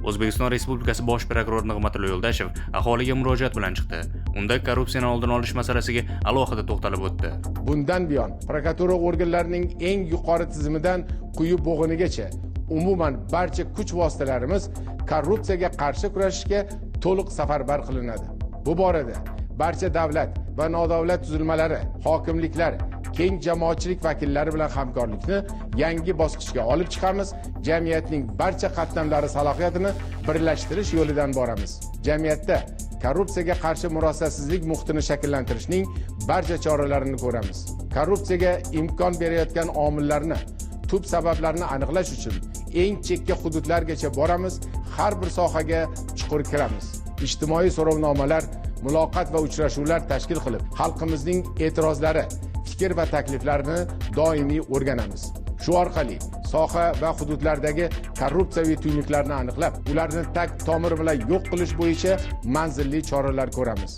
O'zbekiston Respublikasi Bosh prokurori Nig'matilla Yo'ldashev aholiga murojaat bilan chiqdi. Unda korrupsiyani oldini olish masalasiga alohida to'xtalib o'tdi. Bundan buyon prokuratura organlarining eng yuqori tizimidan quyi bo'g'inigacha umuman barcha kuch vositalarimiz korrupsiyaga qarshi kurashishga to'liq safarbar qilinadi. Bu borada barcha davlat va nodavlat tuzilmalari, hokimliklar, keng jamoatchilik vakillari bilan hamkorlikni yangi bosqichga olib chiqamiz. Jamiyatning barcha qatlamlari salohiyatini birlashtirish yo'lidan boramiz. Jamiyatda korrupsiyaga qarshi murosasizlik muhitini shakllantirishning barcha choralarini ko'ramiz. Korrupsiyaga imkon berayotgan omillarni, tub sabablarni aniqlash uchun eng chekka hududlargacha boramiz, har bir sohaga chuqur kiramiz. Ijtimoiy so'rovnomalar, muloqot va uchrashuvlar tashkil qilib, xalqimizning e'tirozlari, fikr va takliflarini doimiy o'rganamiz. Shu orqali soha va hududlardagi korrupsiyaviy tuynuklarni aniqlab, ularni tag tomir bilan yo'q qilish bo'yicha manzilli choralar ko'ramiz.